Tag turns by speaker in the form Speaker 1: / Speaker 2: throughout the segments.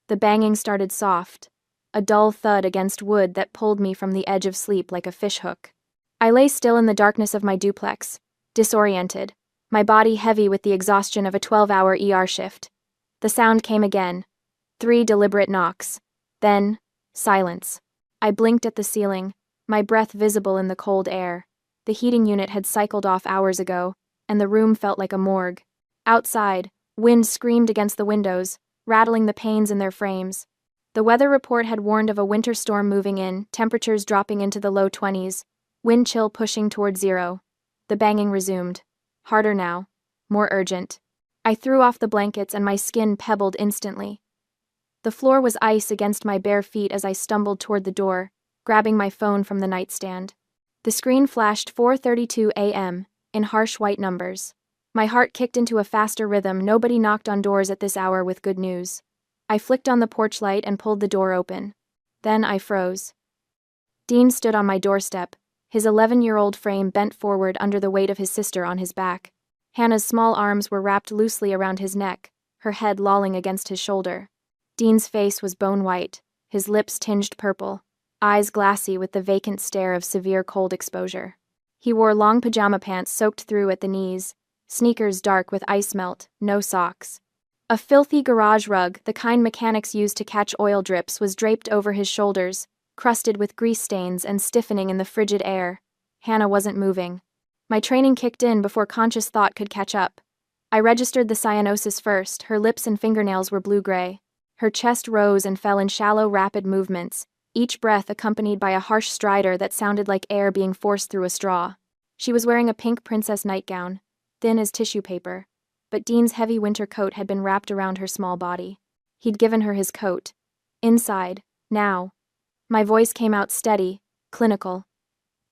Speaker 1: The banging started soft, a dull thud against wood that pulled me from the edge of sleep like a fishhook. I lay still in the darkness of my duplex, disoriented, my body heavy with the exhaustion of a 12-hour ER shift. The sound came again, 3 deliberate knocks. Then, silence. I blinked at the ceiling, my breath visible in the cold air. The heating unit had cycled off hours ago, and the room felt like a morgue. Outside, wind screamed against the windows, rattling the panes in their frames. The weather report had warned of a winter storm moving in, temperatures dropping into the low 20s, wind chill pushing toward 0. The banging resumed. Harder now. More urgent. I threw off the blankets and my skin pebbled instantly. The floor was ice against my bare feet as I stumbled toward the door, grabbing my phone from the nightstand. The screen flashed 4:32 a.m. in harsh white numbers. My heart kicked into a faster rhythm. Nobody knocked on doors at this hour with good news. I flicked on the porch light and pulled the door open. Then I froze. Dean stood on my doorstep, his 11-year-old frame bent forward under the weight of his sister on his back. Hannah's small arms were wrapped loosely around his neck, her head lolling against his shoulder. Dean's face was bone white, his lips tinged purple, eyes glassy with the vacant stare of severe cold exposure. He wore long pajama pants soaked through at the knees, sneakers dark with ice melt, no socks. A filthy garage rug, the kind mechanics use to catch oil drips, was draped over his shoulders, crusted with grease stains and stiffening in the frigid air. Hannah wasn't moving. My training kicked in before conscious thought could catch up. I registered the cyanosis first. Her lips and fingernails were blue-gray. Her chest rose and fell in shallow, rapid movements, each breath accompanied by a harsh stridor that sounded like air being forced through a straw. She was wearing a pink princess nightgown, thin as tissue paper, but Dean's heavy winter coat had been wrapped around her small body. He'd given her his coat. Inside, now. My voice came out steady, clinical.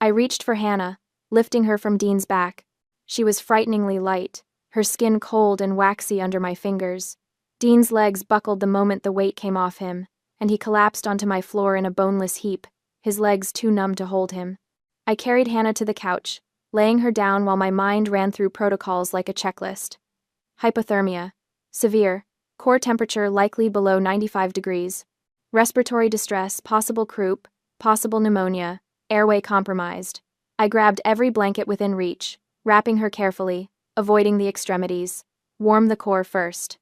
Speaker 1: I reached for Hannah, lifting her from Dean's back. She was frighteningly light, her skin cold and waxy under my fingers. Dean's legs buckled the moment the weight came off him, and he collapsed onto my floor in a boneless heap, his legs too numb to hold him. I carried Hannah to the couch, laying her down while my mind ran through protocols like a checklist. Hypothermia. Severe. Core temperature likely below 95 degrees. Respiratory distress, possible croup, possible pneumonia, airway compromised. I grabbed every blanket within reach, wrapping her carefully, avoiding the extremities. Warm the core first.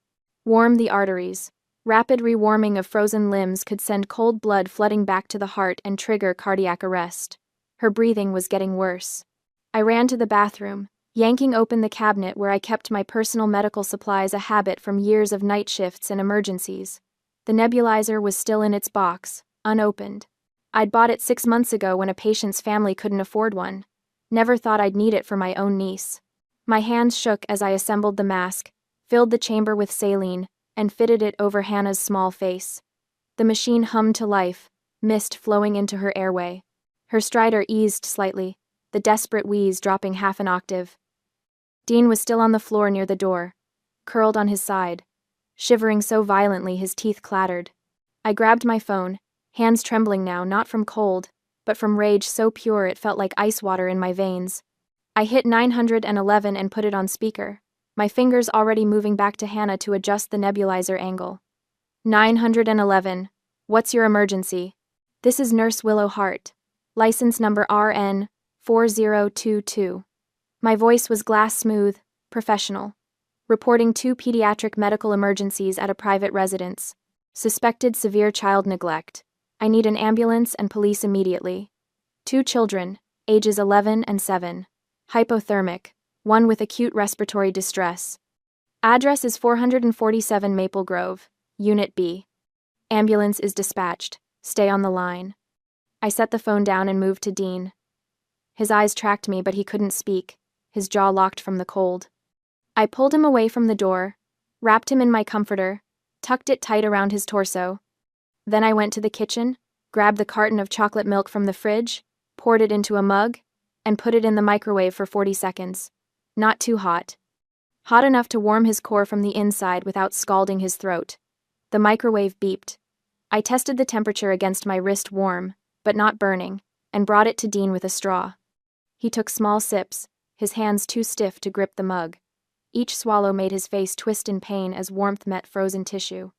Speaker 1: Warm the arteries. Rapid rewarming of frozen limbs could send cold blood flooding back to the heart and trigger cardiac arrest. Her breathing was getting worse. I ran to the bathroom, yanking open the cabinet where I kept my personal medical supplies, a habit from years of night shifts and emergencies. The nebulizer was still in its box, unopened. I'd bought it 6 months ago when a patient's family couldn't afford one. Never thought I'd need it for my own niece. My hands shook as I assembled the mask, filled the chamber with saline, and fitted it over Hannah's small face. The machine hummed to life, mist flowing into her airway. Her stridor eased slightly, the desperate wheeze dropping half an octave. Dean was still on the floor near the door, curled on his side, shivering so violently his teeth clattered. I grabbed my phone, hands trembling now, not from cold, but from rage so pure it felt like ice water in my veins. I hit 911 and put it on speaker, my fingers already moving back to Hannah to adjust the nebulizer angle. 911. What's your emergency? This is Nurse Willow Hart. License number RN 4022. My voice was glass smooth, professional. Reporting 2 pediatric medical emergencies at a private residence. Suspected severe child neglect. I need an ambulance and police immediately. 2 children, ages 11 and 7. Hypothermic. 1 with acute respiratory distress. Address is 447 Maple Grove, Unit B. Ambulance is dispatched. Stay on the line. I set the phone down and moved to Dean. His eyes tracked me, but he couldn't speak, his jaw locked from the cold. I pulled him away from the door, wrapped him in my comforter, tucked it tight around his torso. Then I went to the kitchen, grabbed the carton of chocolate milk from the fridge, poured it into a mug, and put it in the microwave for 40 seconds. Not too hot. Hot enough to warm his core from the inside without scalding his throat. The microwave beeped. I tested the temperature against my wrist, warm, but not burning, and brought it to Dean with a straw. He took small sips, his hands too stiff to grip the mug. Each swallow made his face twist in pain as warmth met frozen tissue.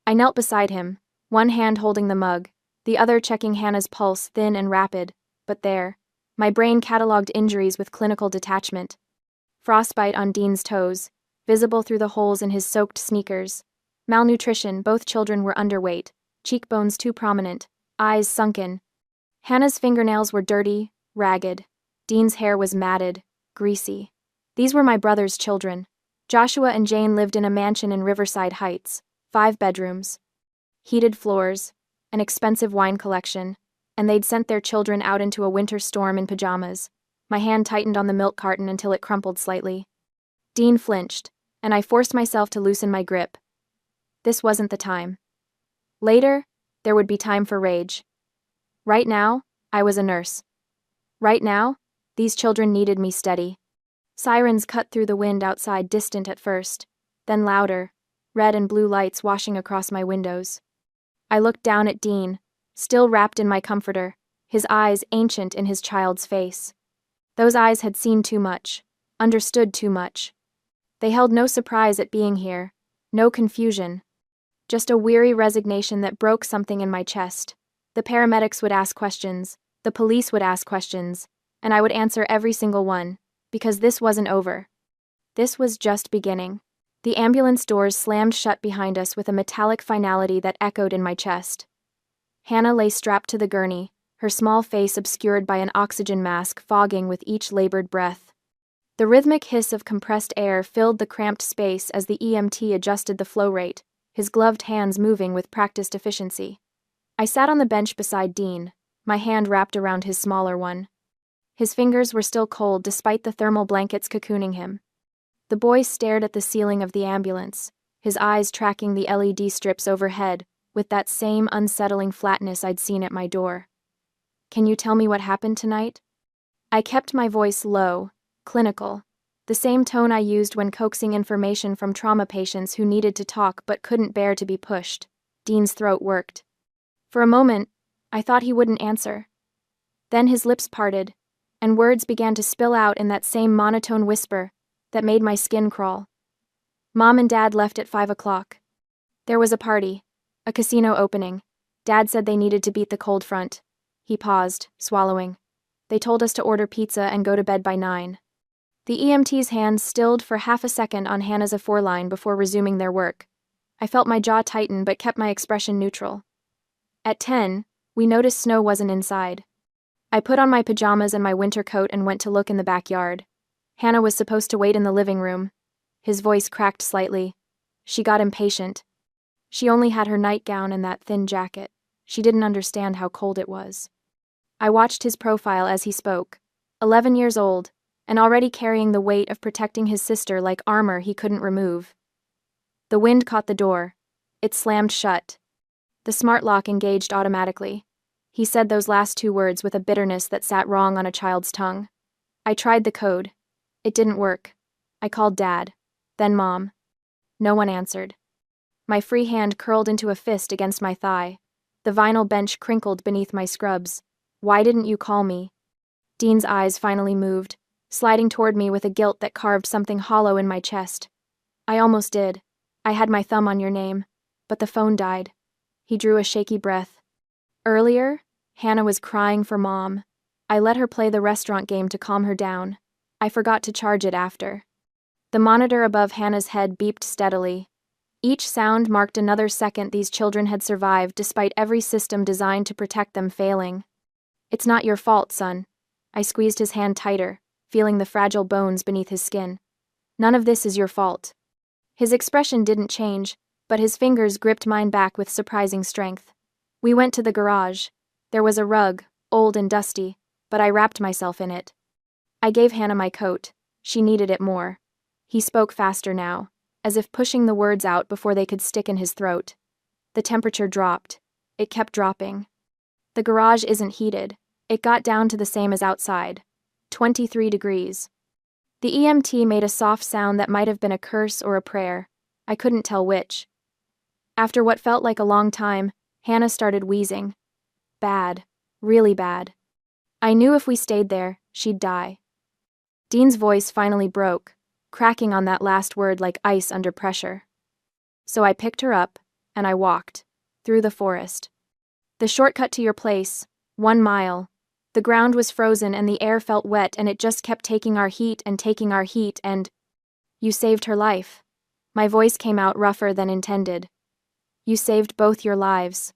Speaker 1: I knelt beside him, one hand holding the mug, the other checking Hannah's pulse, thin and rapid, but there. My brain cataloged injuries with clinical detachment. Frostbite on Dean's toes, visible through the holes in his soaked sneakers. Malnutrition, both children were underweight, cheekbones too prominent, eyes sunken. Hannah's fingernails were dirty, ragged. Dean's hair was matted, greasy. These were my brother's children. Joshua and Jane lived in a mansion in Riverside Heights, 5 bedrooms, heated floors, an expensive wine collection, and they'd sent their children out into a winter storm in pajamas. My hand tightened on the milk carton until it crumpled slightly. Dean flinched, and I forced myself to loosen my grip. This wasn't the time. Later, there would be time for rage. Right now, I was a nurse. Right now, these children needed me steady. Sirens cut through the wind outside, distant at first, then louder, red and blue lights washing across my windows. I looked down at Dean, still wrapped in my comforter, his eyes ancient in his child's face. Those eyes had seen too much, understood too much. They held no surprise at being here, no confusion, just a weary resignation that broke something in my chest. The paramedics would ask questions, the police would ask questions, and I would answer every single one, because this wasn't over. This was just beginning. The ambulance doors slammed shut behind us with a metallic finality that echoed in my chest. Hannah lay strapped to the gurney, her small face obscured by an oxygen mask fogging with each labored breath. The rhythmic hiss of compressed air filled the cramped space as the EMT adjusted the flow rate, his gloved hands moving with practiced efficiency. I sat on the bench beside Dean, my hand wrapped around his smaller one. His fingers were still cold despite the thermal blankets cocooning him. The boy stared at the ceiling of the ambulance, his eyes tracking the LED strips overhead with that same unsettling flatness I'd seen at my door. "Can you tell me what happened tonight?" I kept my voice low, clinical, the same tone I used when coaxing information from trauma patients who needed to talk but couldn't bear to be pushed. Dean's throat worked. For a moment, I thought he wouldn't answer. Then his lips parted, and words began to spill out in that same monotone whisper that made my skin crawl. Mom and Dad left at 5 o'clock. There was a party, a casino opening. Dad said they needed to beat the cold front. He paused, swallowing. They told us to order pizza and go to bed by 9. The EMT's hands stilled for half a second on Hannah's A4 line before resuming their work. I felt my jaw tighten but kept my expression neutral. At 10, we noticed Snow wasn't inside. I put on my pajamas and my winter coat and went to look in the backyard. Hannah was supposed to wait in the living room. His voice cracked slightly. She got impatient. She only had her nightgown and that thin jacket. She didn't understand how cold it was. I watched his profile as he spoke. 11 years old, and already carrying the weight of protecting his sister like armor he couldn't remove. The wind caught the door. It slammed shut. The smart lock engaged automatically. He said those last 2 words with a bitterness that sat wrong on a child's tongue. I tried the code. It didn't work. I called Dad, then Mom. No one answered. My free hand curled into a fist against my thigh. The vinyl bench crinkled beneath my scrubs. "Why didn't you call me?" Dean's eyes finally moved, sliding toward me with a guilt that carved something hollow in my chest. "I almost did. I had my thumb on your name, but the phone died." He drew a shaky breath. Earlier, Hannah was crying for Mom. I let her play the restaurant game to calm her down. I forgot to charge it after. The monitor above Hannah's head beeped steadily. Each sound marked another second these children had survived despite every system designed to protect them failing. "It's not your fault, son." I squeezed his hand tighter, feeling the fragile bones beneath his skin. "None of this is your fault." His expression didn't change, but his fingers gripped mine back with surprising strength. We went to the garage. There was a rug, old and dusty, but I wrapped myself in it. I gave Hannah my coat. She needed it more. He spoke faster now, as if pushing the words out before they could stick in his throat. The temperature dropped. It kept dropping. The garage isn't heated. It got down to the same as outside. 23 degrees. The EMT made a soft sound that might have been a curse or a prayer. I couldn't tell which. After what felt like a long time, Hannah started wheezing. Bad. Really bad. I knew if we stayed there, she'd die. Dean's voice finally broke, cracking on that last word like ice under pressure. So I picked her up, and I walked. Through the forest. The shortcut to your place, 1 mile. The ground was frozen and the air felt wet and it just kept taking our heat and… You saved her life. My voice came out rougher than intended. You saved both your lives.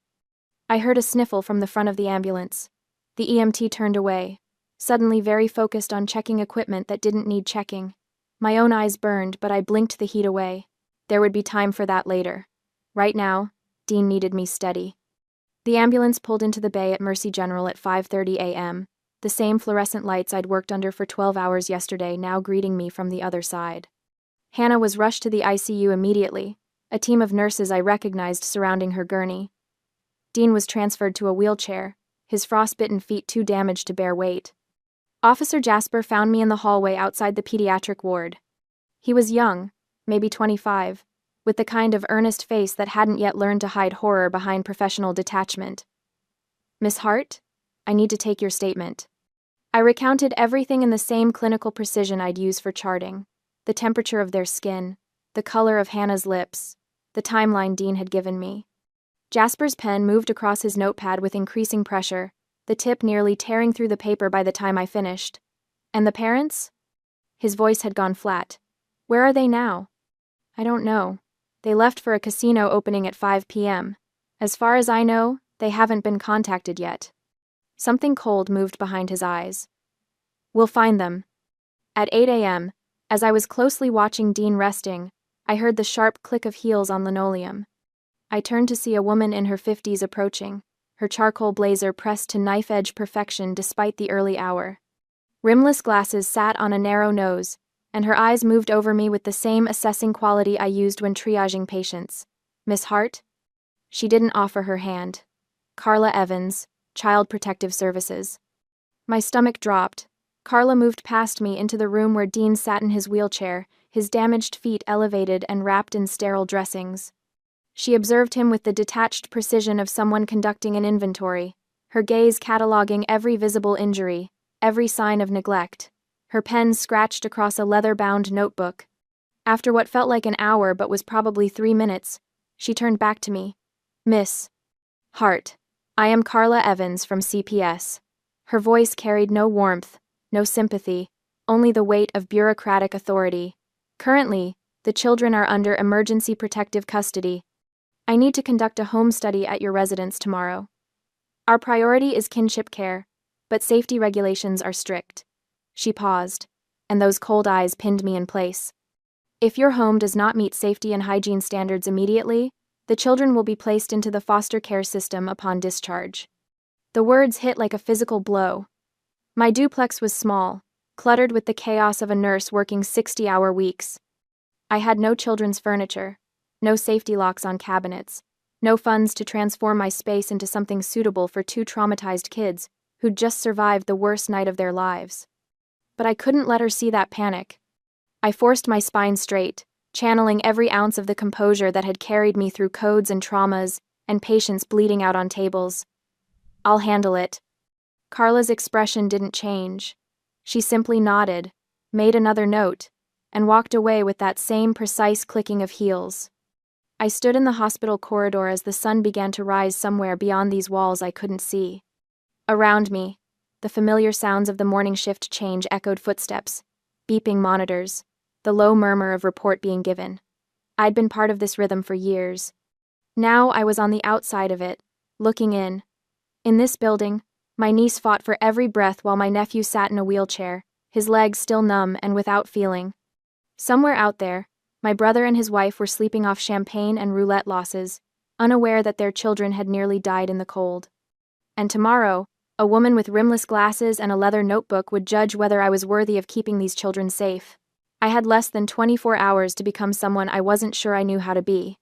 Speaker 1: I heard a sniffle from the front of the ambulance. The EMT turned away, suddenly very focused on checking equipment that didn't need checking. My own eyes burned, but I blinked the heat away. There would be time for that later. Right now, Dean needed me steady. The ambulance pulled into the bay at Mercy General at 5:30 a.m., the same fluorescent lights I'd worked under for 12 hours yesterday now greeting me from the other side. Hannah was rushed to the ICU immediately, a team of nurses I recognized surrounding her gurney. Dean was transferred to a wheelchair, his frostbitten feet too damaged to bear weight. Officer Jasper found me in the hallway outside the pediatric ward. He was young, maybe 25, with the kind of earnest face that hadn't yet learned to hide horror behind professional detachment. Miss Hart, I need to take your statement. I recounted everything in the same clinical precision I'd use for charting. The temperature of their skin, the color of Hannah's lips, the timeline Dean had given me. Jasper's pen moved across his notepad with increasing pressure, the tip nearly tearing through the paper by the time I finished. And the parents? His voice had gone flat. Where are they now? I don't know. They left for a casino opening at 5 p.m. As far as I know, they haven't been contacted yet. Something cold moved behind his eyes. We'll find them. At 8 a.m., as I was closely watching Dean resting, I heard the sharp click of heels on linoleum. I turned to see a woman in her 50s approaching, her charcoal blazer pressed to knife-edge perfection despite the early hour. Rimless glasses sat on a narrow nose, and her eyes moved over me with the same assessing quality I used when triaging patients. Miss Hart? She didn't offer her hand. Carla Evans, Child Protective Services. My stomach dropped. Carla moved past me into the room where Dean sat in his wheelchair, his damaged feet elevated and wrapped in sterile dressings. She observed him with the detached precision of someone conducting an inventory, her gaze cataloging every visible injury, every sign of neglect. Her pen scratched across a leather-bound notebook. After what felt like an hour but was probably 3 minutes, she turned back to me. Miss Hart, I am Carla Evans from CPS. Her voice carried no warmth, no sympathy, only the weight of bureaucratic authority. Currently, the children are under emergency protective custody. I need to conduct a home study at your residence tomorrow. Our priority is kinship care, but safety regulations are strict. She paused, and those cold eyes pinned me in place. If your home does not meet safety and hygiene standards immediately, the children will be placed into the foster care system upon discharge. The words hit like a physical blow. My duplex was small, cluttered with the chaos of a nurse working 60-hour weeks. I had no children's furniture, no safety locks on cabinets, no funds to transform my space into something suitable for 2 traumatized kids who'd just survived the worst night of their lives. But I couldn't let her see that panic. I forced my spine straight, channeling every ounce of the composure that had carried me through codes and traumas, and patients bleeding out on tables. I'll handle it. Carla's expression didn't change. She simply nodded, made another note, and walked away with that same precise clicking of heels. I stood in the hospital corridor as the sun began to rise somewhere beyond these walls I couldn't see. Around me, the familiar sounds of the morning shift change echoed footsteps, beeping monitors, the low murmur of report being given. I'd been part of this rhythm for years. Now I was on the outside of it, looking in. In this building, my niece fought for every breath while my nephew sat in a wheelchair, his legs still numb and without feeling. Somewhere out there, my brother and his wife were sleeping off champagne and roulette losses, unaware that their children had nearly died in the cold. And tomorrow, a woman with rimless glasses and a leather notebook would judge whether I was worthy of keeping these children safe. I had less than 24 hours to become someone I wasn't sure I knew how to be.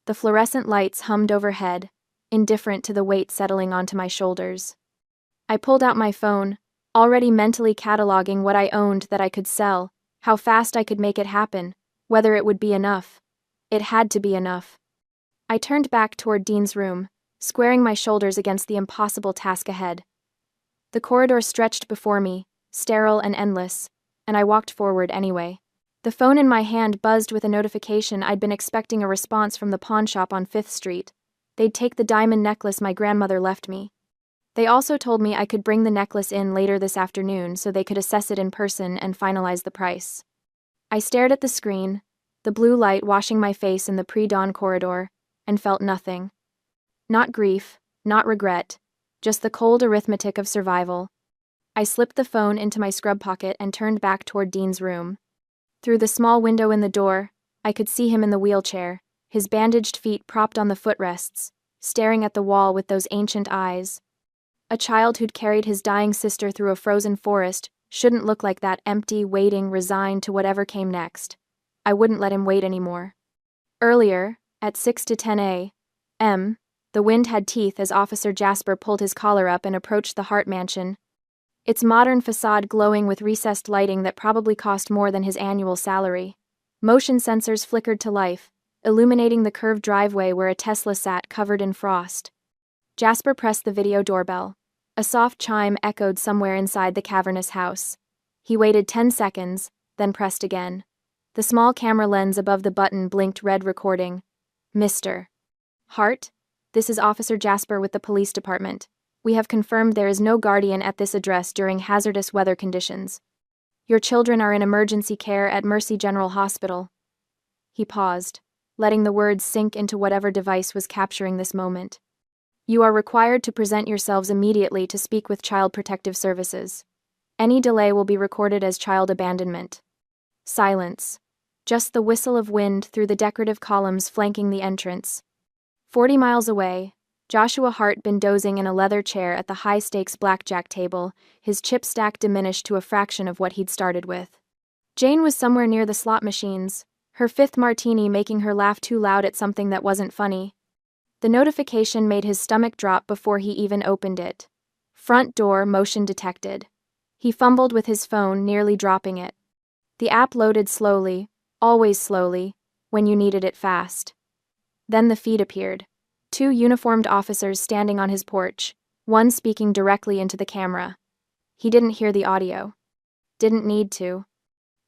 Speaker 1: The fluorescent lights hummed overhead, indifferent to the weight settling onto my shoulders. I pulled out my phone, already mentally cataloging what I owned that I could sell, how fast I could make it happen, whether it would be enough. It had to be enough. I turned back toward Dean's room, squaring my shoulders against the impossible task ahead. The corridor stretched before me, sterile and endless, and I walked forward anyway. The phone in my hand buzzed with a notification. I'd been expecting a response from the pawn shop on 5th Street. They'd take the diamond necklace my grandmother left me. They also told me I could bring the necklace in later this afternoon so they could assess it in person and finalize the price. I stared at the screen, the blue light washing my face in the pre-dawn corridor, and felt nothing. Not grief, not regret, just the cold arithmetic of survival. I slipped the phone into my scrub pocket and turned back toward Dean's room. Through the small window in the door, I could see him in the wheelchair, his bandaged feet propped on the footrests, staring at the wall with those ancient eyes. A child who'd carried his dying sister through a frozen forest shouldn't look like that, empty, waiting, resigned to whatever came next. I wouldn't let him wait anymore. Earlier, at 6 to 10 a.m., the wind had teeth as Officer Jasper pulled his collar up and approached the Hart mansion, its modern facade glowing with recessed lighting that probably cost more than his annual salary. Motion sensors flickered to life, illuminating the curved driveway where a Tesla sat covered in frost. Jasper pressed the video doorbell. A soft chime echoed somewhere inside the cavernous house. He waited 10 seconds, then pressed again. The small camera lens above the button blinked red, recording. Mr. Hart, this is Officer Jasper with the police department. We have confirmed there is no guardian at this address during hazardous weather conditions. Your children are in emergency care at Mercy General Hospital. He paused, letting the words sink into whatever device was capturing this moment. You are required to present yourselves immediately to speak with Child Protective Services. Any delay will be recorded as child abandonment. Silence. Just the whistle of wind through the decorative columns flanking the entrance. 40 miles away, Joshua Hart been dozing in a leather chair at the high-stakes blackjack table, his chip stack diminished to a fraction of what he'd started with. Jane was somewhere near the slot machines, her 5th martini making her laugh too loud at something that wasn't funny. The notification made his stomach drop before he even opened it. Front door motion detected. He fumbled with his phone, nearly dropping it. The app loaded slowly, always slowly, when you needed it fast. Then the feed appeared. 2 uniformed officers standing on his porch, one speaking directly into the camera. He didn't hear the audio. Didn't need to.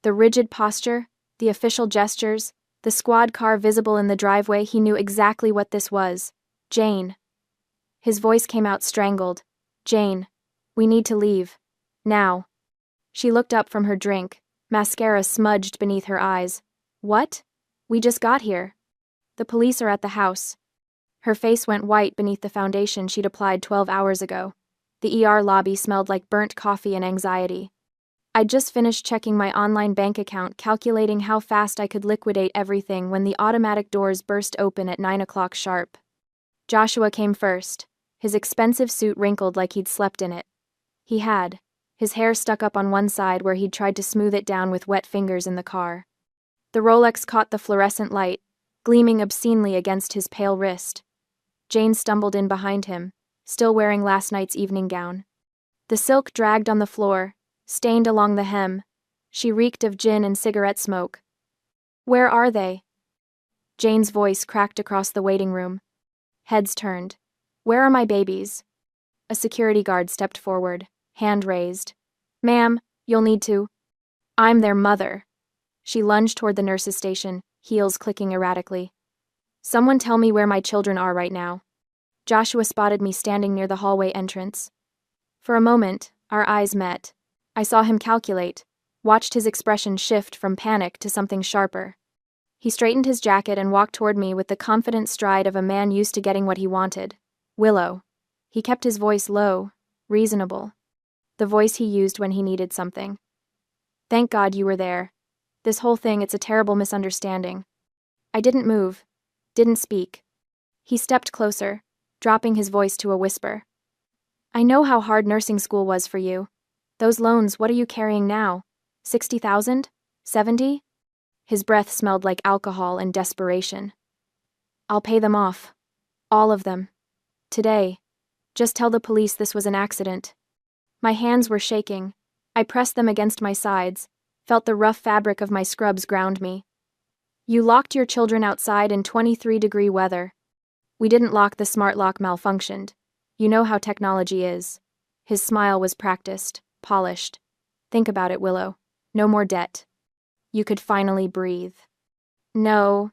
Speaker 1: The rigid posture, the official gestures, the squad car visible in the driveway, he knew exactly what this was. Jane. His voice came out strangled. Jane, we need to leave. Now. She looked up from her drink, mascara smudged beneath her eyes. What? We just got here. The police are at the house. Her face went white beneath the foundation she'd applied 12 hours ago. The ER lobby smelled like burnt coffee and anxiety. I'd just finished checking my online bank account, calculating how fast I could liquidate everything when the automatic doors burst open at 9 o'clock sharp. Joshua came first, his expensive suit wrinkled like he'd slept in it. He had, his hair stuck up on one side where he'd tried to smooth it down with wet fingers in the car. The Rolex caught the fluorescent light, gleaming obscenely against his pale wrist. Jane stumbled in behind him, still wearing last night's evening gown. The silk dragged on the floor, stained along the hem. She reeked of gin and cigarette smoke. Where are they? Jane's voice cracked across the waiting room. Heads turned. Where are my babies? A security guard stepped forward, hand raised. Ma'am, you'll need to. I'm their mother. She lunged toward the nurse's station, heels clicking erratically. Someone tell me where my children are right now. Joshua spotted me standing near the hallway entrance. For a moment, our eyes met. I saw him calculate, watched his expression shift from panic to something sharper. He straightened his jacket and walked toward me with the confident stride of a man used to getting what he wanted. Willow. He kept his voice low, reasonable. The voice he used when he needed something. Thank God you were there. This whole thing, it's a terrible misunderstanding. I didn't move. Didn't speak. He stepped closer, dropping his voice to a whisper. I know how hard nursing school was for you. Those loans, what are you carrying now? 60,000? 70? His breath smelled like alcohol and desperation. I'll pay them off. All of them. Today. Just tell the police this was an accident. My hands were shaking. I pressed them against my sides, felt the rough fabric of my scrubs ground me. You locked your children outside in 23-degree weather. We didn't lock, the smart lock malfunctioned. You know how technology is. His smile was practiced, polished. Think about it, Willow. No more debt. You could finally breathe. No.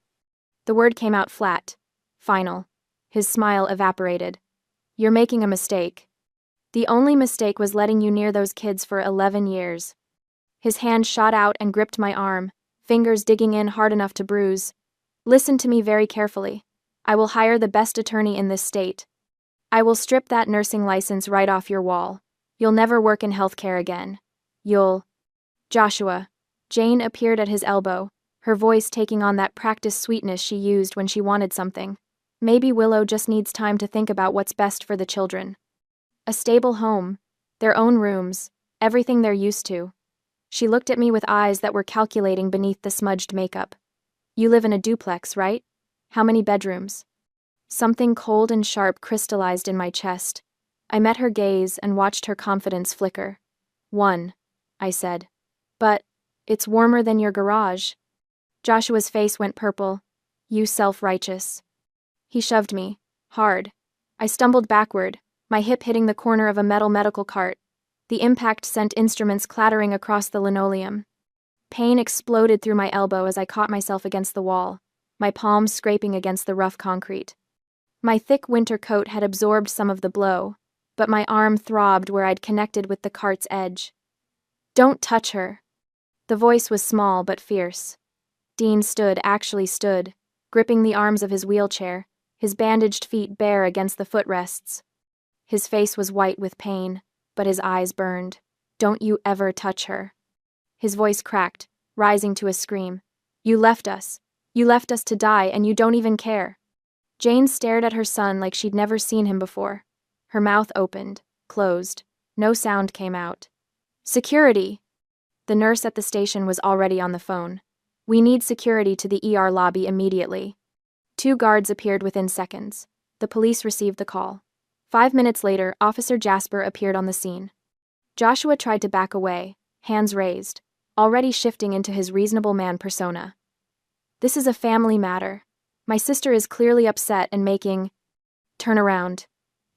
Speaker 1: The word came out flat. Final. His smile evaporated. You're making a mistake. The only mistake was letting you near those kids for 11 years. His hand shot out and gripped my arm, fingers digging in hard enough to bruise. Listen to me very carefully. I will hire the best attorney in this state. I will strip that nursing license right off your wall. You'll never work in healthcare again. You'll... Joshua. Jane appeared at his elbow, her voice taking on that practiced sweetness she used when she wanted something. Maybe Willow just needs time to think about what's best for the children. A stable home, their own rooms, everything they're used to. She looked at me with eyes that were calculating beneath the smudged makeup. You live in a duplex, right? How many bedrooms? Something cold and sharp crystallized in my chest. I met her gaze and watched her confidence flicker. 1, I said. But it's warmer than your garage. Joshua's face went purple. You self-righteous. He shoved me. Hard. I stumbled backward, my hip hitting the corner of a metal medical cart. The impact sent instruments clattering across the linoleum. Pain exploded through my elbow as I caught myself against the wall, my palms scraping against the rough concrete. My thick winter coat had absorbed some of the blow, but my arm throbbed where I'd connected with the cart's edge. Don't touch her. The voice was small but fierce. Dean actually stood, gripping the arms of his wheelchair, his bandaged feet bare against the footrests. His face was white with pain, but his eyes burned. Don't you ever touch her. His voice cracked, rising to a scream. You left us. You left us to die, and you don't even care. Jane stared at her son like she'd never seen him before. Her mouth opened, closed. No sound came out. Security! The nurse at the station was already on the phone. We need security to the ER lobby immediately. 2 guards appeared within seconds. The police received the call. 5 minutes later, Officer Jasper appeared on the scene. Joshua tried to back away, hands raised, already shifting into his reasonable man persona. This is a family matter. My sister is clearly upset and making... Turn around.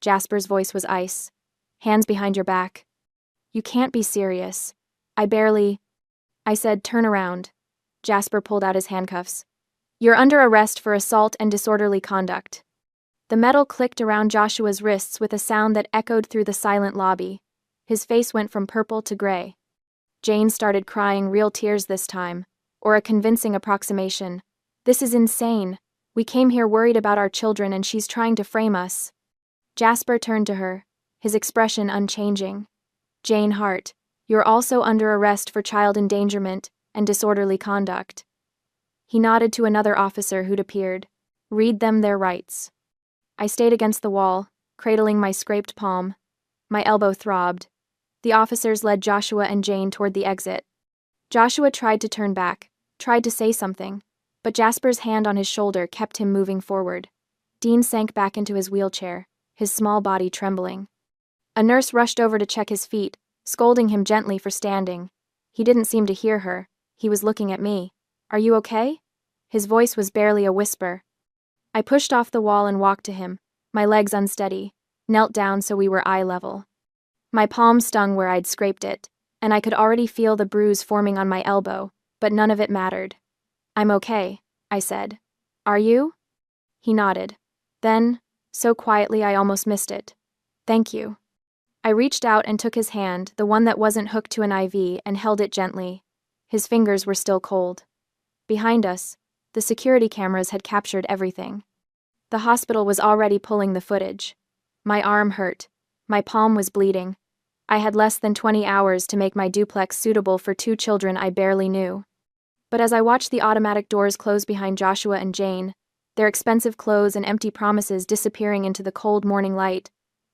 Speaker 1: Jasper's voice was ice. Hands behind your back. You can't be serious. I said, turn around. Jasper pulled out his handcuffs. You're under arrest for assault and disorderly conduct. The metal clicked around Joshua's wrists with a sound that echoed through the silent lobby. His face went from purple to gray. Jane started crying, real tears this time, or a convincing approximation. This is insane. We came here worried about our children and she's trying to frame us. Jasper turned to her, his expression unchanging. Jane Hart, you're also under arrest for child endangerment and disorderly conduct. He nodded to another officer who'd appeared. Read them their rights. I stayed against the wall, cradling my scraped palm. My elbow throbbed. The officers led Joshua and Jane toward the exit. Joshua tried to turn back, tried to say something, but Jasper's hand on his shoulder kept him moving forward. Dean sank back into his wheelchair, his small body trembling. A nurse rushed over to check his feet, scolding him gently for standing. He didn't seem to hear her. He was looking at me. Are you okay? His voice was barely a whisper. I pushed off the wall and walked to him, my legs unsteady, knelt down so we were eye level. My palm stung where I'd scraped it, and I could already feel the bruise forming on my elbow, but none of it mattered. I'm okay, I said. Are you? He nodded. Then, so quietly I almost missed it. Thank you. I reached out and took his hand, the one that wasn't hooked to an IV, and held it gently. His fingers were still cold. Behind us, the security cameras had captured everything. The hospital was already pulling the footage. My arm hurt. My palm was bleeding. I had less than 20 hours to make my duplex suitable for 2 children I barely knew. But as I watched the automatic doors close behind Joshua and Jane, their expensive clothes and empty promises disappearing into the cold morning light,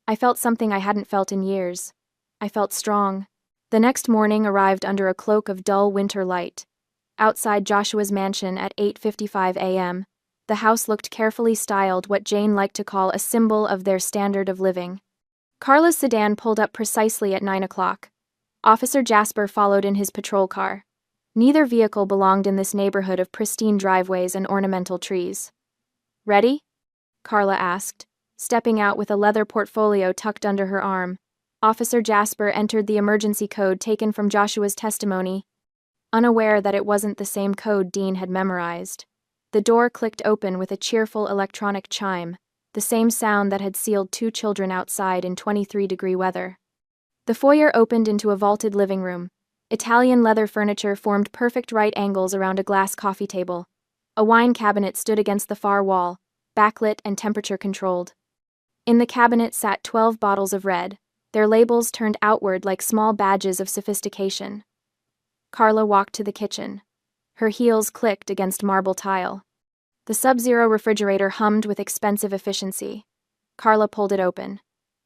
Speaker 1: I felt something I hadn't felt in years. I felt strong. The next morning arrived under a cloak of dull winter light. Outside Joshua's mansion at 8:55 a.m., the house looked carefully styled, what Jane liked to call a symbol of their standard of living. Carla's sedan pulled up precisely at 9 o'clock. Officer Jasper followed in his patrol car. Neither vehicle belonged in this neighborhood of pristine driveways and ornamental trees. Ready? Carla asked, stepping out with a leather portfolio tucked under her arm. Officer Jasper entered the emergency code taken from Joshua's testimony. unaware that it wasn't the same code Dean had memorized. The door clicked open with a cheerful electronic chime, the same sound that had sealed two children outside in 23-degree weather. The foyer opened into a vaulted living room. Italian leather furniture formed perfect right angles around a glass coffee table. A wine cabinet stood against the far wall, backlit and temperature-controlled. In the cabinet sat 12 bottles of red, their labels turned outward like small badges of sophistication. Carla walked to the kitchen. Her heels clicked against marble tile. The Sub-Zero refrigerator hummed with expensive efficiency. Carla pulled it open.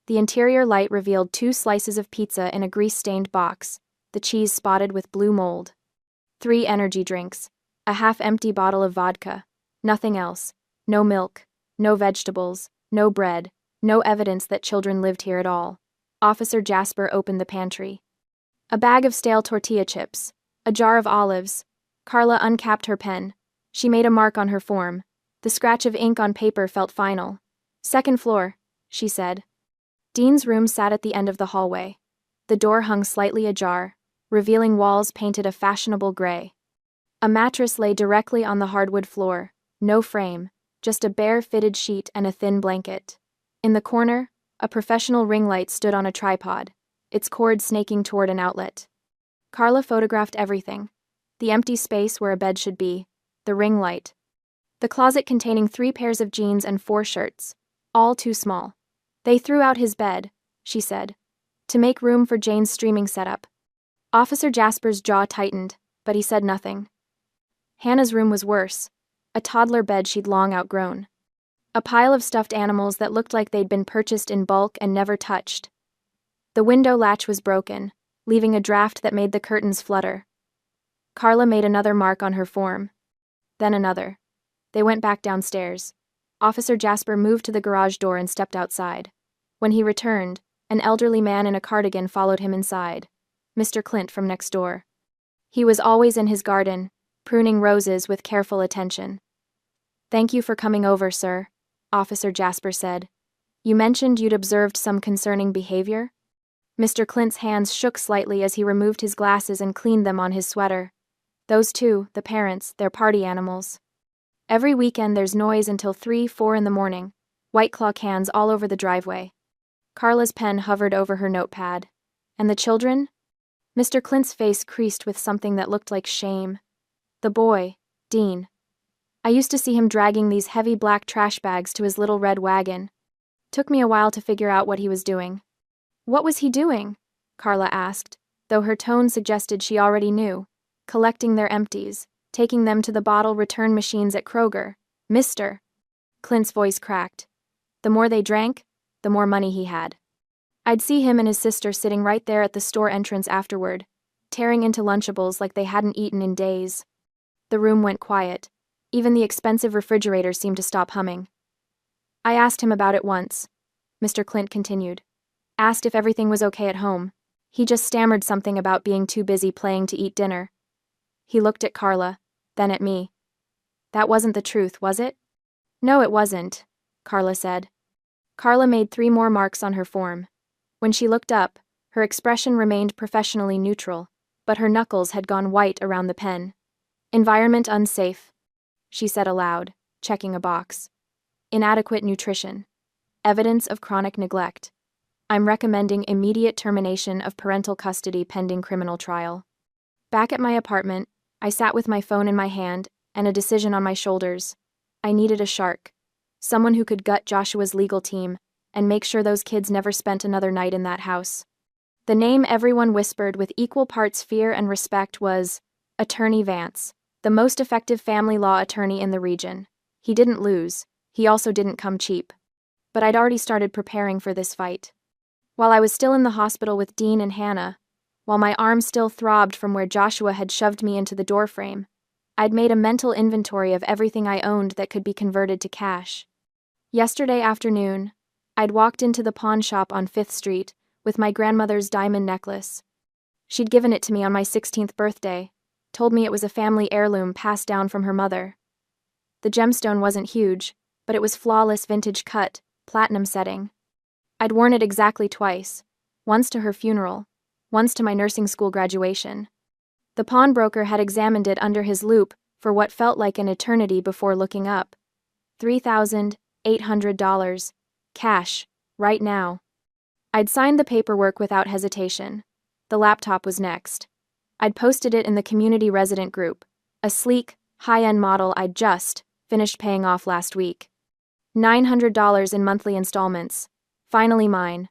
Speaker 1: The interior light revealed 2 slices of pizza in a grease-stained box, the cheese spotted with blue mold. 3 energy drinks, a half-empty bottle of vodka, nothing else. No milk, no vegetables, no bread, no evidence that children lived here at all. Officer Jasper opened the pantry. A bag of stale tortilla chips, a jar of olives. Carla uncapped her pen. She made a mark on her form. The scratch of ink on paper felt final. "Second floor," she said. Dean's room sat at the end of the hallway. The door hung slightly ajar, revealing walls painted a fashionable gray. A mattress lay directly on the hardwood floor, no frame, just a bare fitted sheet and a thin blanket. In the corner, a professional ring light stood on a tripod, its cord snaking toward an outlet. Carla photographed everything: the empty space where a bed should be, the ring light, the closet containing 3 pairs of jeans and 4 shirts, all too small. "They threw out his bed," she said, "to make room for Jane's streaming setup." Officer Jasper's jaw tightened, but he said nothing. Hannah's room was worse, a toddler bed she'd long outgrown. A pile of stuffed animals that looked like they'd been purchased in bulk and never touched. The window latch was broken, leaving a draft that made the curtains flutter. Carla made another mark on her form. Then another. They went back downstairs. Officer Jasper moved to the garage door and stepped outside. When he returned, an elderly man in a cardigan followed him inside. Mr. Clint from next door. He was always in his garden, pruning roses with careful attention. "Thank you for coming over, sir," Officer Jasper said. "You mentioned you'd observed some concerning behavior?" Mr. Clint's hands shook slightly as he removed his glasses and cleaned them on his sweater. "Those two, the parents, they're party animals. Every weekend there's noise until 3, 4 in the morning, White Claw cans all over the driveway." Carla's pen hovered over her notepad. "And the children?" Mr. Clint's face creased with something that looked like shame. "The boy, Dean. I used to see him dragging these heavy black trash bags to his little red wagon. Took me a while to figure out what he was doing." "What was he doing?" Carla asked, though her tone suggested she already knew. "Collecting their empties, taking them to the bottle return machines at Kroger. Mr. Clint's voice cracked. "The more they drank, the more money he had. I'd see him and his sister sitting right there at the store entrance afterward, tearing into Lunchables like they hadn't eaten in days." The room went quiet. Even the expensive refrigerator seemed to stop humming. "I asked him about it once," Mr. Clint continued. "Asked if everything was okay at home. He just stammered something about being too busy playing to eat dinner." He looked at Carla, then at me. "That wasn't the truth, was it?" "No, it wasn't," Carla said. Carla made 3 more marks on her form. When she looked up, her expression remained professionally neutral, but her knuckles had gone white around the pen. "Environment unsafe," she said aloud, checking a box. "Inadequate nutrition. Evidence of chronic neglect. I'm recommending immediate termination of parental custody pending criminal trial." Back at my apartment, I sat with my phone in my hand and a decision on my shoulders. I needed a shark. Someone who could gut Joshua's legal team and make sure those kids never spent another night in that house. The name everyone whispered with equal parts fear and respect was Attorney Vance, the most effective family law attorney in the region. He didn't lose. He also didn't come cheap. But I'd already started preparing for this fight. While I was still in the hospital with Dean and Hannah, while my arm still throbbed from where Joshua had shoved me into the doorframe, I'd made a mental inventory of everything I owned that could be converted to cash. Yesterday afternoon, I'd walked into the pawn shop on 5th Street with my grandmother's diamond necklace. She'd given it to me on my 16th birthday, told me it was a family heirloom passed down from her mother. The gemstone wasn't huge, but it was flawless vintage cut, platinum setting. I'd worn it exactly twice, once to her funeral, once to my nursing school graduation. The pawnbroker had examined it under his loupe for what felt like an eternity before looking up. $3,800. Cash. Right now. I'd signed the paperwork without hesitation. The laptop was next. I'd posted it in the community resident group, a sleek, high-end model I'd just finished paying off last week. $900 in monthly installments. Finally mine.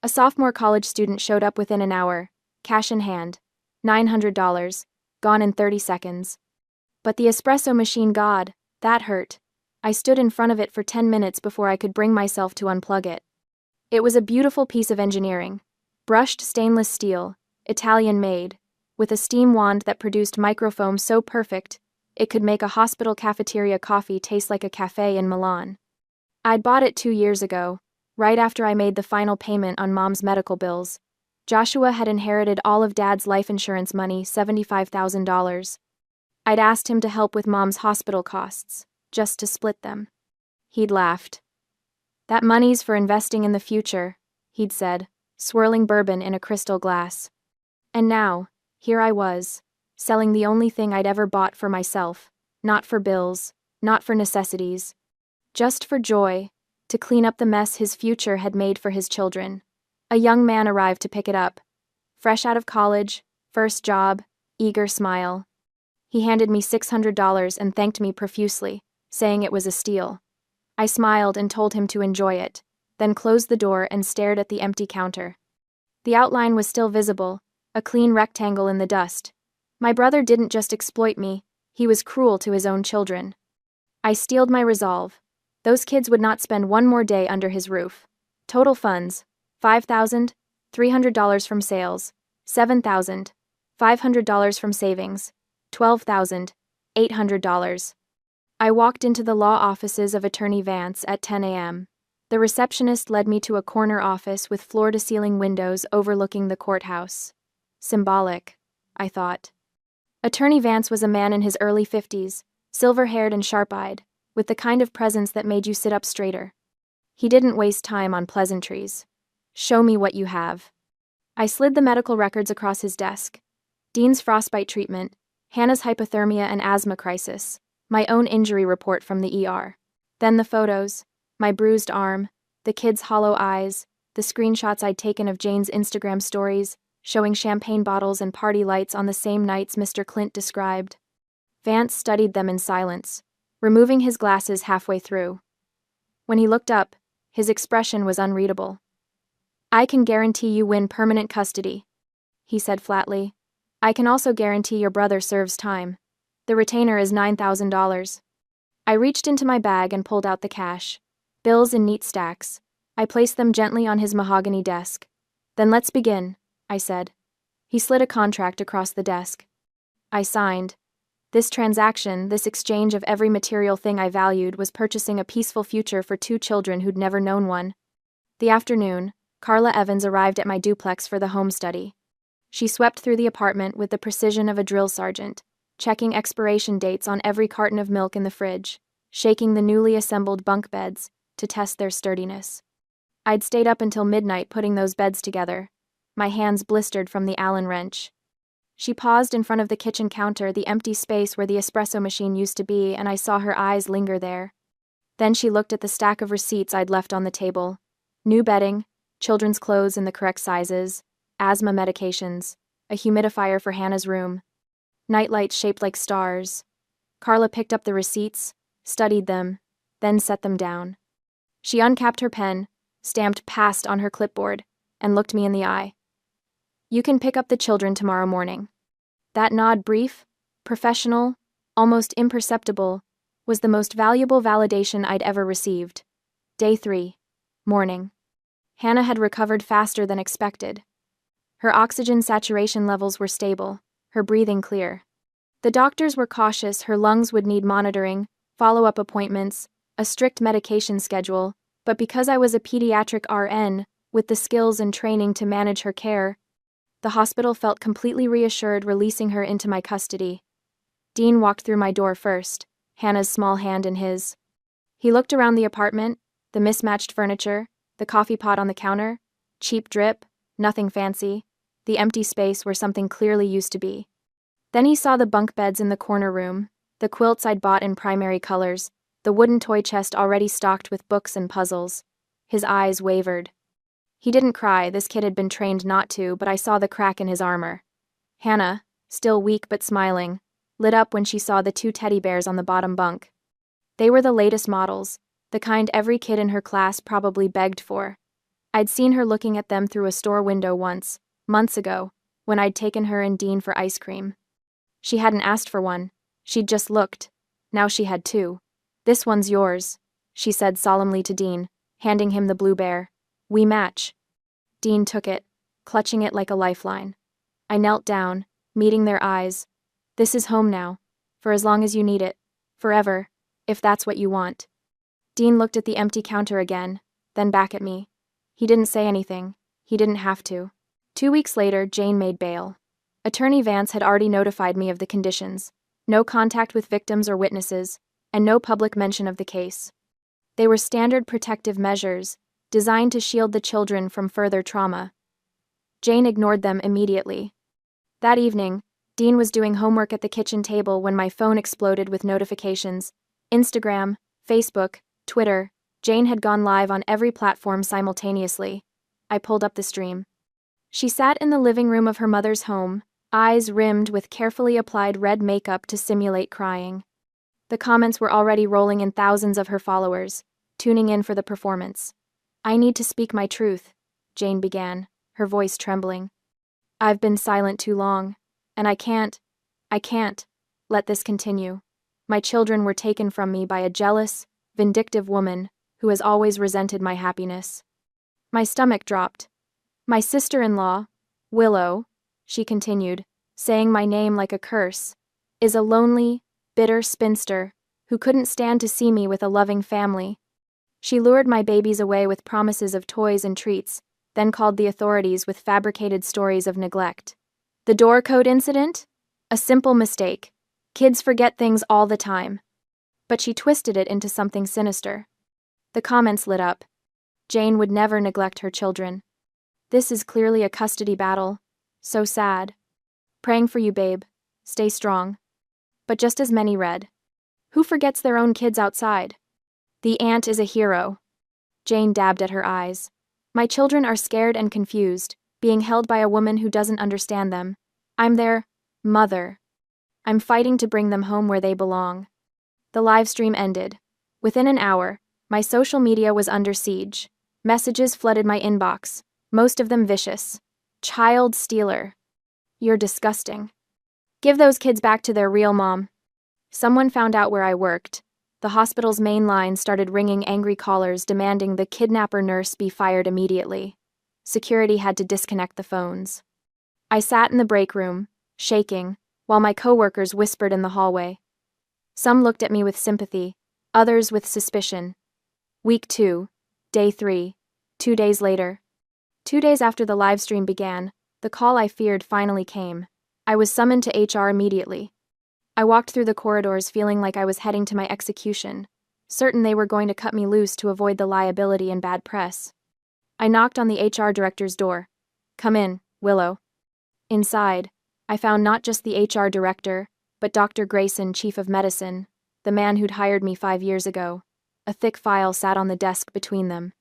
Speaker 1: A sophomore college student showed up within an hour, cash in hand. $900, gone in 30 seconds. But the espresso machine, God, that hurt. I stood in front of it for 10 minutes before I could bring myself to unplug it. It was a beautiful piece of engineering. Brushed stainless steel, Italian-made, with a steam wand that produced microfoam so perfect it could make a hospital cafeteria coffee taste like a cafe in Milan. I'd bought it 2 years ago, right after I made the final payment on Mom's medical bills. Joshua had inherited all of Dad's life insurance money, $75,000. I'd asked him to help with Mom's hospital costs, just to split them. He'd laughed. "That money's for investing in the future," he'd said, swirling bourbon in a crystal glass. And now, here I was, selling the only thing I'd ever bought for myself, not for bills, not for necessities, just for joy, to clean up the mess his future had made for his children. A young man arrived to pick it up. Fresh out of college, first job, eager smile. He handed me $600 and thanked me profusely, saying it was a steal. I smiled and told him to enjoy it, then closed the door and stared at the empty counter. The outline was still visible, a clean rectangle in the dust. My brother didn't just exploit me, he was cruel to his own children. I steeled my resolve. Those kids would not spend one more day under his roof. Total funds: $5,300 from sales, $7,500 from savings, $12,800. I walked into the law offices of Attorney Vance at 10 a.m. The receptionist led me to a corner office with floor-to-ceiling windows overlooking the courthouse. Symbolic, I thought. Attorney Vance was a man in his early 50s, silver-haired and sharp-eyed, with the kind of presence that made you sit up straighter. He didn't waste time on pleasantries. "Show me what you have." I slid the medical records across his desk. Dean's frostbite treatment, Hannah's hypothermia and asthma crisis, my own injury report from the ER. Then the photos, my bruised arm, the kid's hollow eyes, the screenshots I'd taken of Jane's Instagram stories, showing champagne bottles and party lights on the same nights Mr. Clint described. Vance studied them in silence, removing his glasses halfway through. When he looked up, his expression was unreadable. "I can guarantee you win permanent custody," he said flatly. "I can also guarantee your brother serves time. The retainer is $9,000. I reached into my bag and pulled out the cash. Bills in neat stacks. I placed them gently on his mahogany desk. "Then let's begin," I said. He slid a contract across the desk. I signed. This transaction, this exchange of every material thing I valued, was purchasing a peaceful future for 2 children who'd never known one. The afternoon, Carla Evans arrived at my duplex for the home study. She swept through the apartment with the precision of a drill sergeant, checking expiration dates on every carton of milk in the fridge, shaking the newly assembled bunk beds to test their sturdiness. I'd stayed up until midnight putting those beds together, my hands blistered from the Allen wrench. She paused in front of the kitchen counter, the empty space where the espresso machine used to be, and I saw her eyes linger there. Then she looked at the stack of receipts I'd left on the table. New bedding, children's clothes in the correct sizes, asthma medications, a humidifier for Hannah's room, nightlights shaped like stars. Carla picked up the receipts, studied them, then set them down. She uncapped her pen, stamped "Passed" on her clipboard, and looked me in the eye. "You can pick up the children tomorrow morning." That nod, brief, professional, almost imperceptible, was the most valuable validation I'd ever received. Day 3. Morning. Hannah had recovered faster than expected. Her oxygen saturation levels were stable, her breathing clear. The doctors were cautious her lungs would need monitoring, follow-up appointments, a strict medication schedule, but because I was a pediatric RN, with the skills and training to manage her care, the hospital felt completely reassured, releasing her into my custody. Dean walked through my door first, Hannah's small hand in his. He looked around the apartment, the mismatched furniture, the coffee pot on the counter, cheap drip, nothing fancy, the empty space where something clearly used to be. Then he saw the bunk beds in the corner room, the quilts I'd bought in primary colors, the wooden toy chest already stocked with books and puzzles. His eyes wavered. He didn't cry, this kid had been trained not to, but I saw the crack in his armor. Hannah, still weak but smiling, lit up when she saw the 2 teddy bears on the bottom bunk. They were the latest models, the kind every kid in her class probably begged for. I'd seen her looking at them through a store window once, months ago, when I'd taken her and Dean for ice cream. She hadn't asked for one, she'd just looked. Now she had 2. "This one's yours," she said solemnly to Dean, handing him the blue bear. "We match." Dean took it, clutching it like a lifeline. I knelt down, meeting their eyes. "This is home now, for as long as you need it, forever, if that's what you want." Dean looked at the empty counter again, then back at me. He didn't say anything, he didn't have to. 2 weeks later, Jane made bail. Attorney Vance had already notified me of the conditions: no contact with victims or witnesses, and no public mention of the case. They were standard protective measures, designed to shield the children from further trauma. Jane ignored them immediately. That evening, Dean was doing homework at the kitchen table when my phone exploded with notifications. Instagram, Facebook, Twitter. Jane had gone live on every platform simultaneously. I pulled up the stream. She sat in the living room of her mother's home, eyes rimmed with carefully applied red makeup to simulate crying. The comments were already rolling in thousands of her followers, tuning in for the performance. "I need to speak my truth," Jane began, her voice trembling. "I've been silent too long, and I can't let this continue. My children were taken from me by a jealous, vindictive woman who has always resented my happiness." My stomach dropped. "My sister-in-law, Willow," she continued, saying my name like a curse, "is a lonely, bitter spinster who couldn't stand to see me with a loving family. She lured my babies away with promises of toys and treats, then called the authorities with fabricated stories of neglect. The door code incident? A simple mistake. Kids forget things all the time." But she twisted it into something sinister. The comments lit up. Jane would never neglect her children. "This is clearly a custody battle. So sad. Praying for you, babe. Stay strong." But just as many read, "Who forgets their own kids outside? The aunt is a hero." Jane dabbed at her eyes. "My children are scared and confused, being held by a woman who doesn't understand them. I'm their mother. I'm fighting to bring them home where they belong." The live stream ended. Within an hour, my social media was under siege. Messages flooded my inbox, most of them vicious. "Child stealer. You're disgusting. Give those kids back to their real mom." Someone found out where I worked. The hospital's main line started ringing angry callers demanding the kidnapper nurse be fired immediately. Security had to disconnect the phones. I sat in the break room, shaking, while my coworkers whispered in the hallway. Some looked at me with sympathy, others with suspicion. Week 2, Day 3, 2 days later. 2 days after the live stream began, the call I feared finally came. I was summoned to HR immediately. I walked through the corridors feeling like I was heading to my execution, certain they were going to cut me loose to avoid the liability and bad press. I knocked on the HR director's door. "Come in, Willow." Inside, I found not just the HR director, but Dr. Grayson, chief of medicine, the man who'd hired me 5 years ago. A thick file sat on the desk between them.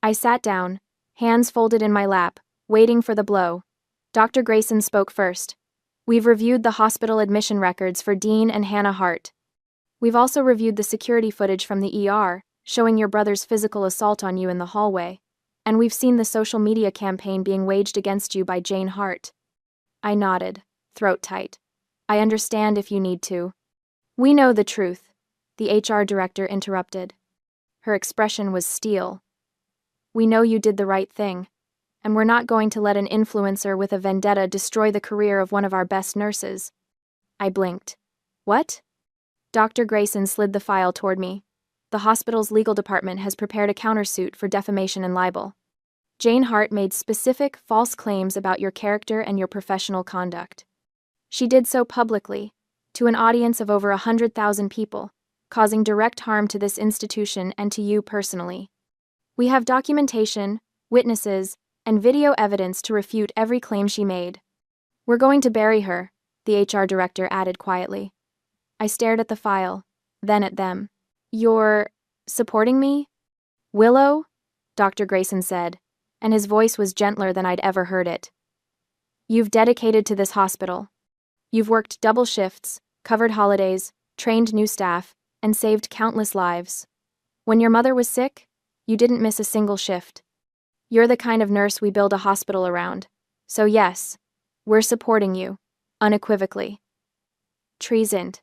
Speaker 1: I sat down, hands folded in my lap, waiting for the blow. Dr. Grayson spoke first. "We've reviewed the hospital admission records for Dean and Hannah Hart. We've also reviewed the security footage from the ER, showing your brother's physical assault on you in the hallway. And we've seen the social media campaign being waged against you by Jane Hart." I nodded, throat tight. "I understand if you need to." "We know the truth," the HR director interrupted. Her expression was steel. "We know you did the right thing, and we're not going to let an influencer with a vendetta destroy the career of one of our best nurses." I blinked. "What?" Dr. Grayson slid the file toward me. "The hospital's legal department has prepared a countersuit for defamation and libel. Jane Hart made specific, false claims about your character and your professional conduct. She did so publicly, to an audience of over 100,000 people, causing direct harm to this institution and to you personally. We have documentation, witnesses, and video evidence to refute every claim she made. We're going to bury her, the HR director added quietly. I stared at the file, then at them. You're supporting me? Willow? Dr. Grayson said, and his voice was gentler than I'd ever heard it. You've dedicated to this hospital. You've worked double shifts, covered holidays, trained new staff, and saved countless lives. When your mother was sick, you didn't miss a single shift. You're the kind of nurse we build a hospital around. So yes, we're supporting you, unequivocally. Treason.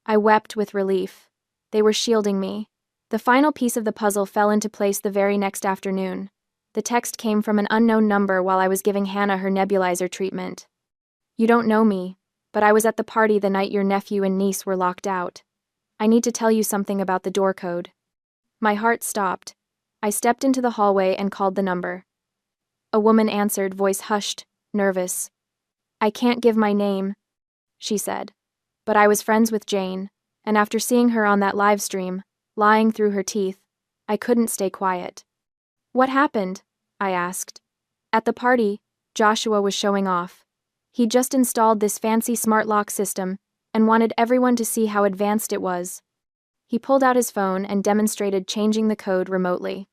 Speaker 1: I wept with relief. They were shielding me. The final piece of the puzzle fell into place the very next afternoon. The text came from an unknown number while I was giving Hannah her nebulizer treatment. You don't know me, but I was at the party the night your nephew and niece were locked out. I need to tell you something about the door code. My heart stopped. I stepped into the hallway and called the number. A woman answered, voice hushed, nervous. I can't give my name, she said. But I was friends with Jane, and after seeing her on that live stream, lying through her teeth, I couldn't stay quiet. What happened? I asked. At the party, Joshua was showing off. He'd just installed this fancy smart lock system and wanted everyone to see how advanced it was. He pulled out his phone and demonstrated changing the code remotely.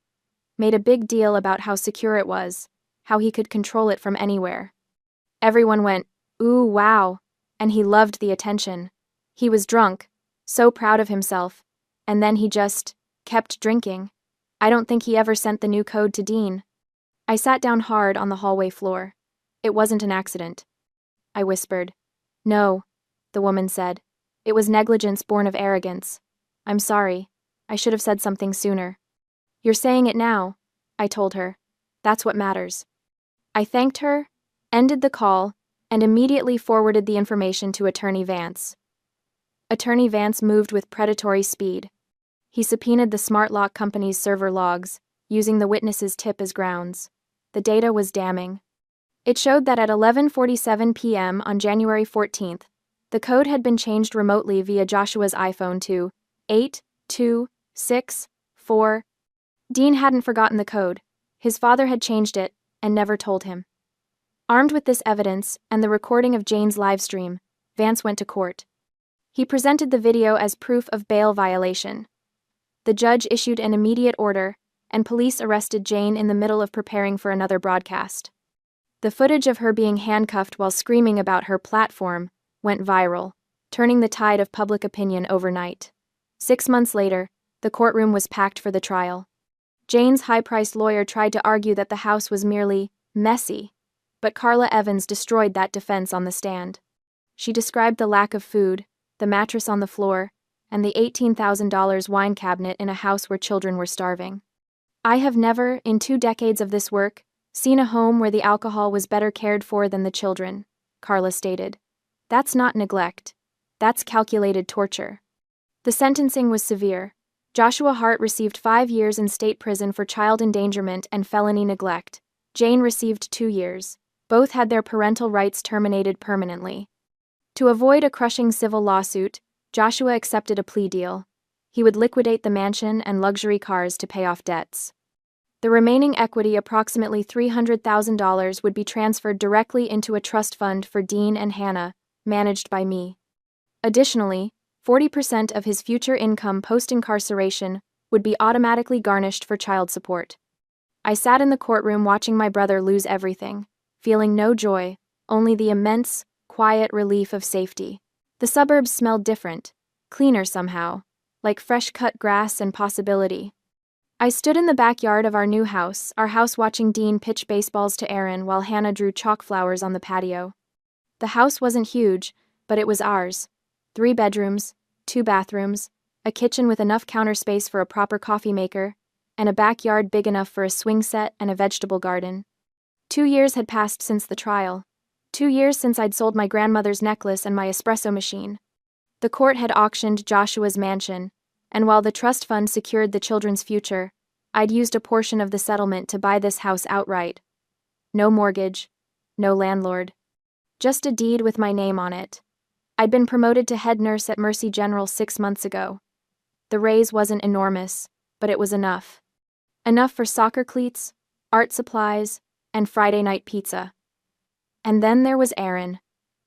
Speaker 1: Made a big deal about how secure it was, how he could control it from anywhere. Everyone went, ooh, wow, and he loved the attention. He was drunk, so proud of himself, and then he just kept drinking. I don't think he ever sent the new code to Dean. I sat down hard on the hallway floor. It wasn't an accident. I whispered. No, the woman said. It was negligence born of arrogance. I'm sorry. I should have said something sooner. You're saying it now, I told her. That's what matters. I thanked her, ended the call, and immediately forwarded the information to Attorney Vance. Attorney Vance moved with predatory speed. He subpoenaed the smart lock company's server logs, using the witness's tip as grounds. The data was damning. It showed that at 11:47 p.m. on January 14th, the code had been changed remotely via Joshua's iPhone to 8264. Dean hadn't forgotten the code. His father had changed it and never told him. Armed with this evidence and the recording of Jane's livestream, Vance went to court. He presented the video as proof of bail violation. The judge issued an immediate order, and police arrested Jane in the middle of preparing for another broadcast. The footage of her being handcuffed while screaming about her platform went viral, turning the tide of public opinion overnight. 6 months later, the courtroom was packed for the trial. Jane's high-priced lawyer tried to argue that the house was merely messy, but Carla Evans destroyed that defense on the stand. She described the lack of food, the mattress on the floor, and the $18,000 wine cabinet in a house where children were starving. I have never, in 2 decades of this work, seen a home where the alcohol was better cared for than the children, Carla stated. That's not neglect. That's calculated torture. The sentencing was severe. Joshua Hart received 5 years in state prison for child endangerment and felony neglect. Jane received 2 years. Both had their parental rights terminated permanently. To avoid a crushing civil lawsuit, Joshua accepted a plea deal. He would liquidate the mansion and luxury cars to pay off debts. The remaining equity, approximately $300,000, would be transferred directly into a trust fund for Dean and Hannah, managed by me. Additionally, 40% of his future income post-incarceration would be automatically garnished for child support. I sat in the courtroom watching my brother lose everything, feeling no joy, only the immense, quiet relief of safety. The suburbs smelled different, cleaner somehow, like fresh-cut grass and possibility. I stood in the backyard of our new house, watching Dean pitch baseballs to Aaron while Hannah drew chalk flowers on the patio. The house wasn't huge, but it was ours. 3 bedrooms, 2 bathrooms, a kitchen with enough counter space for a proper coffee maker, and a backyard big enough for a swing set and a vegetable garden. 2 years had passed since the trial. 2 years since I'd sold my grandmother's necklace and my espresso machine. The court had auctioned Joshua's mansion, and while the trust fund secured the children's future, I'd used a portion of the settlement to buy this house outright. No mortgage, no landlord. Just a deed with my name on it. I'd been promoted to head nurse at Mercy General 6 months ago. The raise wasn't enormous, but it was enough. Enough for soccer cleats, art supplies, and Friday night pizza. And then there was Aaron.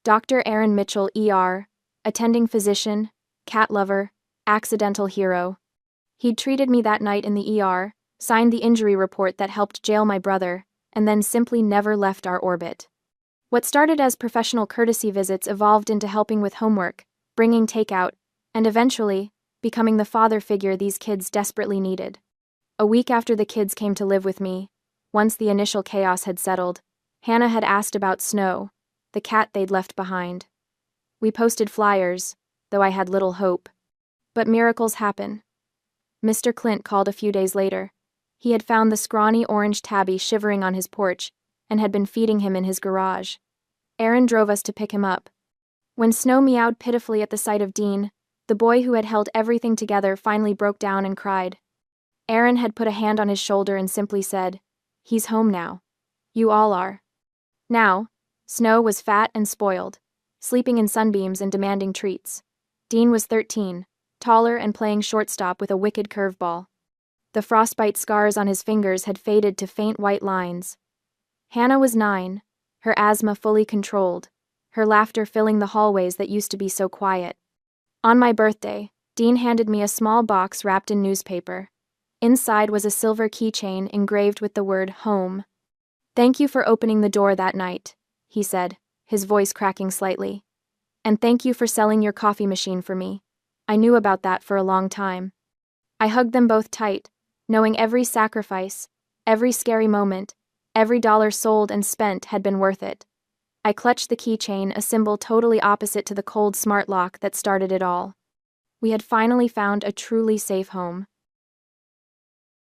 Speaker 1: Dr. Aaron Mitchell, ER, attending physician, cat lover, accidental hero. He'd treated me that night in the ER, signed the injury report that helped jail my brother, and then simply never left our orbit. What started as professional courtesy visits evolved into helping with homework, bringing takeout, and eventually, becoming the father figure these kids desperately needed. A week after the kids came to live with me, once the initial chaos had settled, Hannah had asked about Snow, the cat they'd left behind. We posted flyers, though I had little hope. But miracles happen. Mr. Clint called a few days later. He had found the scrawny orange tabby shivering on his porch and had been feeding him in his garage. Aaron drove us to pick him up. When Snow meowed pitifully at the sight of Dean, the boy who had held everything together finally broke down and cried. Aaron had put a hand on his shoulder and simply said, "He's home now. You all are." Now, Snow was fat and spoiled, sleeping in sunbeams and demanding treats. Dean was 13, taller and playing shortstop with a wicked curveball. The frostbite scars on his fingers had faded to faint white lines. Hannah was 9, her asthma fully controlled, her laughter filling the hallways that used to be so quiet. On my birthday, Dean handed me a small box wrapped in newspaper. Inside was a silver keychain engraved with the word home. "Thank you for opening the door that night," he said, his voice cracking slightly. "And thank you for selling your coffee machine for me. I knew about that for a long time." I hugged them both tight, knowing every sacrifice, every scary moment, every dollar sold and spent had been worth it. I clutched the keychain, a symbol totally opposite to the cold smart lock that started it all. We had finally found a truly safe home.